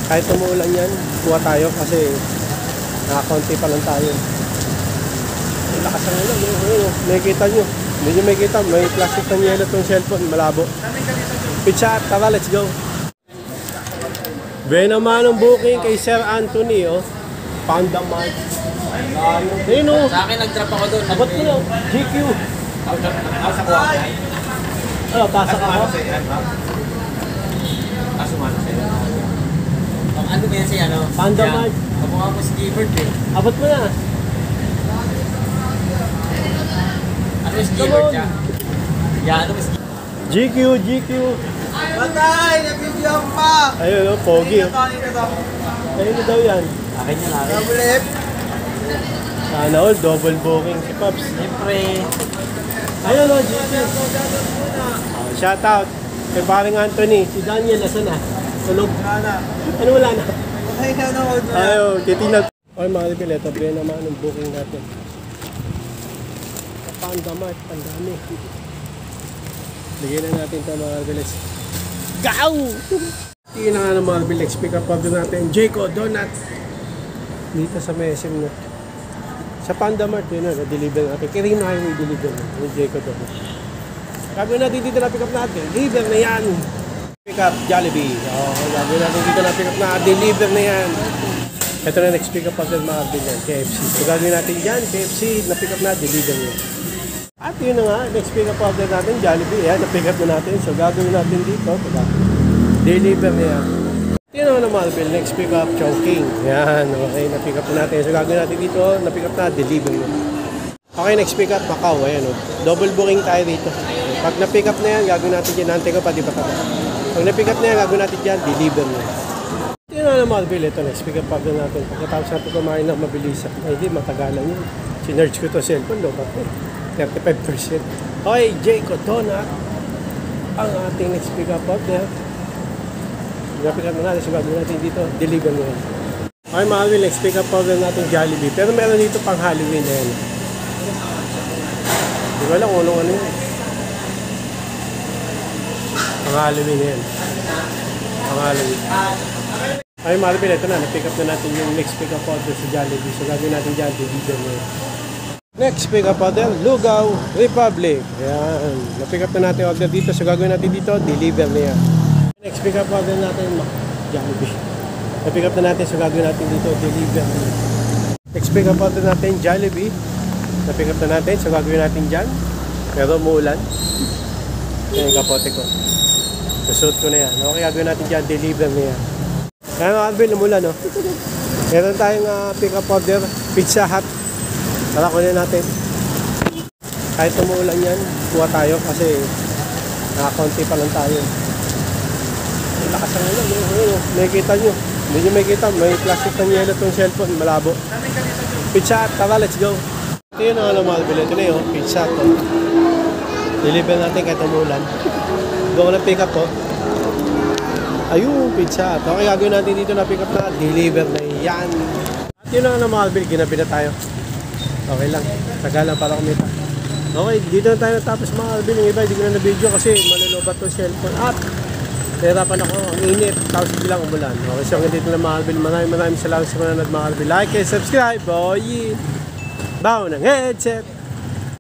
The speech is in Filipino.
Kahit umuulan yan, kuha tayo kasi nakakonti pa lang tayo. Lakas ang ulan, nakikita nyo. Hindi nyo makikita, may plastic ng yelo itong cellphone, malabo. Pizza, tara, let's go. Be naman ang booking kay Sir Anthony, oh. Panda Mart. Ayun, oh. Sa akin, nag-drop ako doon. Abot ko lang, GQ. Asa ko ako. Ano, pasak ako? Asumano sa'yo. Ano ba yan siya, ano? Panda Mart. Kamukha mo si Gifford, eh. Abot mo na. Ano si Gifford siya? Yeah, ano si GQ, GQ. Patay! Nag-video pa! Ayun, oh, pogi, oh. Ayun na daw yan. Akin yan, akin. Double F. Sana all, double booking si Pops. Siyempre. Ayun, oh, GQ. Shout out kay paring Anthony. Si Daniel, nasa na? Tulog. Ano, wala na? Ay, nanood na. Ayaw, titignan. Okay mga ribil, ito ba naman ang booking natin. Panda Mart, ang dami. Bigyan na natin ito mga ribil. Gaw! Tingin na nga ng mga ribil, pick up order natin. Jayco Donut. Dito sa Mesim na. Sa Panda Mart, yun na, na-deliver natin. Kirin na kayo i-deliver na. Yung Jayco Donut. Gagawin natin dito na pick up natin. Deliver na yan. Pick up Jollibee. Gagawin natin dito na pick up na. Deliver na yan. Ito na next pick up order mga ribil yan. KFC. So gagawin natin yan. KFC na pick up na. Deliver na yan. At yun na nga, next pick up order natin, Jollibee, yan, na-pick up na natin. So, gagawin natin dito, diba? Deliver na yan. Yun na nga Marvel, next pick up, Chongqing. Yan, okay, na-pick up na natin. So, gagawin natin dito, na-pick up na, deliver na. Okay, next pick up, Macau, ayan, oh. Double booking tayo dito. Pag na-pick up na yan, gagawin natin dyan, nante ko pa, di ba ka? Pag na-pick up na yan, gagawin natin dyan, deliver na. Yun na nga Marvel, ito, next pick up order natin. Pagkatapos natin kumain ng mabilisan. Ay, hindi, matagalan yun. Sinerge ko to cellphone, low back 35%. Okay, Jayco Donut. Ang ating next pick up order. Pick up na natin. So, gagawin natin dito. Deliver mo yan. Okay, mga will, next pick up order natin Jollibee. Pero meron dito pang Halloween na yan. Di ba lang kung ano yun. Pang Halloween na yan. Pang Halloween. Okay, mga will, ito na. Na-pick up na natin yung next pick up order sa Jollibee. So, gagawin natin dyan. Deliver mo yan. Next pick up order, Lugaw Republic. Ayan. Na-pick up na natin order dito. So gagawin natin dito, deliver na yan. Next pick up order natin, Jollibee. Na-pick up na natin. So gagawin natin dito, deliver na yan. Next pick up order natin, Jollibee. Na-pick up na natin. So gagawin natin dyan. Pero umuulan. Ayan yung kapote ko. Nasuot ko na yan. Okay, gagawin natin dyan, deliver na yan. Kaya mga Alvin, umulan, no? Meron tayong pick up order, Pizza Hut. Tara, kunin natin. Kahit umuulan yan, kuha tayo kasi nakakonti pa lang tayo. Lakas ang ulan, nakikita nyo. Hindi nyo makikita, may plastic ng yelo itong cellphone, malabo. Pizza, tara, let's go. Ito yun ang alam mga bilhin. Ito na yun, pizza to. Deliver natin kahit umuulan. Doon ko na pick up to. Ayun, pizza. Ito, okay, gagawin natin dito na pick up na, deliver na yan. At yun ang mga bilhin, ginabi na tayo. Okay lang, tagalan para kumita. Okay, dito na tayo natapos mga Alvin. Yung iba, hindi ko na na-video kasi malulubat to cellphone. At, nahirapan ako, ang init, tapos bilang umulan. Okay, so hanggang dito na mga Alvin. Maraming salamat sa mga nag mga Alvin. Like and subscribe, boy! Bawo ng headset!